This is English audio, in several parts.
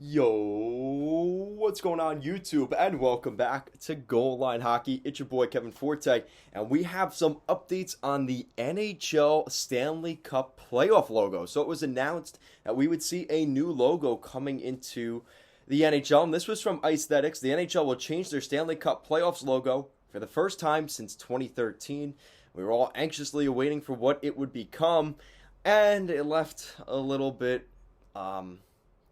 Yo, what's going on YouTube? And welcome back to Goal Line Hockey. It's your boy Kevin Forte, and we have some updates on the NHL Stanley Cup playoff logo. So it was announced that we would see a new logo coming into the NHL, and this was from Aesthetics. The NHL will change their Stanley Cup playoffs logo for the first time since 2013. We were all anxiously awaiting for what it would become, and it left a little bit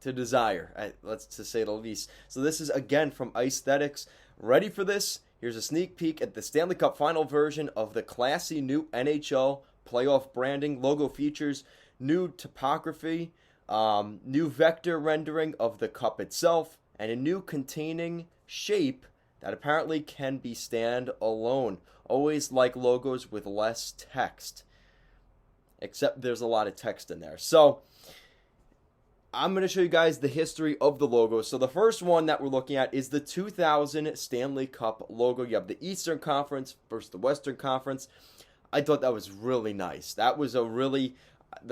to desire, let's to say the least. So this is again from Aesthetics. Ready for this? Here's a sneak peek at the Stanley Cup final version of the classy new NHL playoff branding. Logo features new typography, new vector rendering of the cup itself, and a new containing shape that apparently can be stand alone. Always like logos with less text, except there's a lot of text in there. So I'm going to show you guys the history of the logo. So the first one that we're looking at is the 2000 Stanley Cup logo. You have the Eastern Conference versus the Western Conference. I thought that was really nice. That was the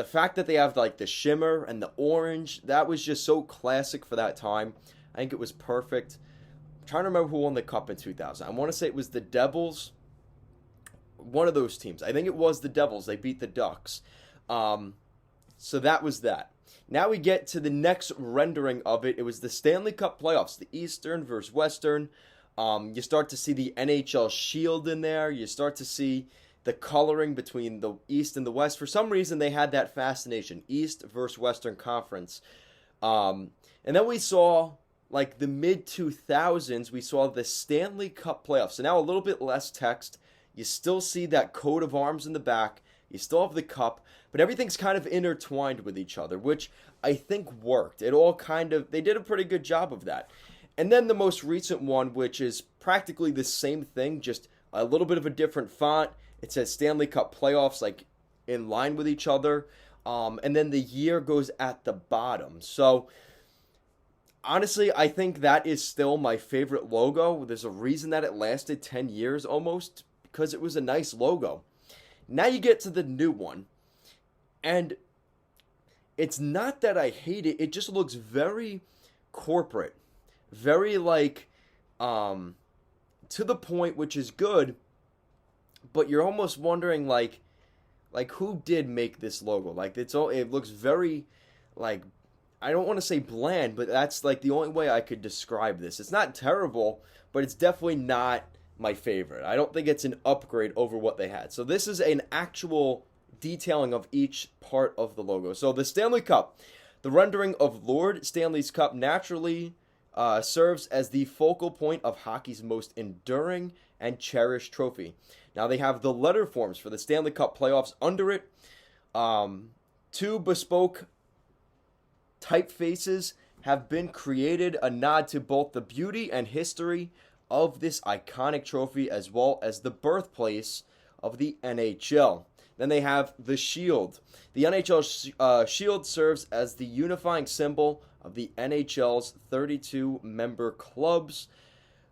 fact that they have like the shimmer and the orange, that was just so classic for that time. I think it was perfect. I'm trying to remember who won the cup in 2000. I want to say it was the Devils. One of those teams. I think it was the Devils. They beat the Ducks. So that was that. Now we get to the next rendering of it. It was the Stanley Cup playoffs, the Eastern versus Western. You start to see the NHL shield in there. You start to see the coloring between the East and the West. For some reason, they had that fascination, East versus Western Conference. And then we saw, like the mid-2000s, we saw the Stanley Cup playoffs. So now a little bit less text. You still see that coat of arms in the back. You still have the cup, but everything's kind of intertwined with each other, which I think worked. They did a pretty good job of that. And then the most recent one, which is practically the same thing, just a little bit of a different font. It says Stanley Cup playoffs, like in line with each other. And then the year goes at the bottom. So honestly, I think that is still my favorite logo. There's a reason that it lasted 10 years almost, because it was a nice logo. Now you get to the new one, and it's not that I hate it, it just looks very corporate, very like, to the point, which is good, but you're almost wondering, like who did make this logo? Like, it looks very, like, I don't want to say bland, but that's, like, the only way I could describe this. It's not terrible, but it's definitely not my favorite. I don't think it's an upgrade over what they had. So this is an actual detailing of each part of the logo. So the Stanley Cup, the rendering of Lord Stanley's Cup naturally serves as the focal point of hockey's most enduring and cherished trophy. Now they have the letter forms for the Stanley Cup playoffs under it. Two bespoke typefaces have been created, a nod to both the beauty and history of this iconic trophy, as well as the birthplace of the NHL. Then they have the shield. The NHL shield serves as the unifying symbol of the NHL's 32 member clubs.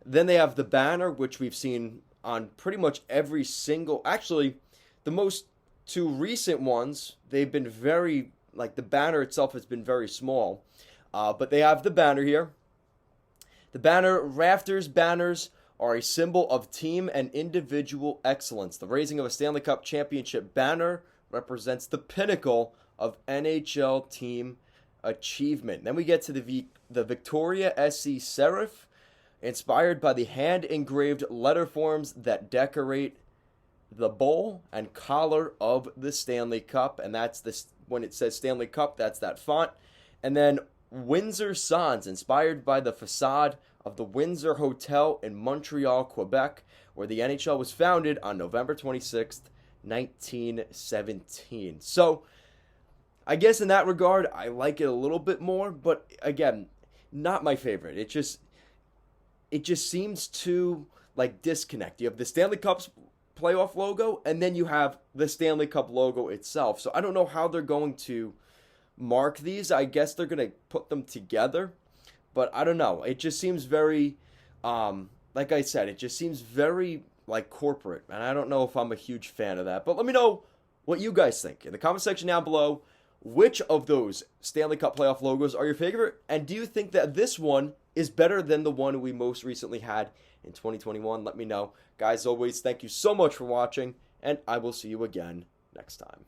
Then they have the banner, which we've seen on pretty much every single, actually the most two recent ones, they've been very, like, the banner itself has been very small, but they have the banner here. The rafters banners are a symbol of team and individual excellence. The raising of a Stanley Cup championship banner represents the pinnacle of NHL team achievement. Then we get to the Victoria SC serif, inspired by the hand-engraved letter forms that decorate the bowl and collar of the Stanley Cup. And that's this, when it says Stanley Cup, that's that font. And then Windsor Sans, inspired by the facade of the Windsor Hotel in Montreal, Quebec, where the NHL was founded on November 26th, 1917. So, I guess in that regard, I like it a little bit more, but again, not my favorite. It just seems to, like, disconnect. You have the Stanley Cup's playoff logo, and then you have the Stanley Cup logo itself. So I don't know how they're going to mark these. I guess they're going to put them together, but I don't know. It just seems very, like I said, it just seems very, like, corporate, and I don't know if I'm a huge fan of that. But let me know what you guys think in the comment section down below. which of those Stanley Cup playoff logos are your favorite? And do you think that this one is better than the one we most recently had in 2021? Let me know. Guys, always, thank you so much for watching, and I will see you again next time.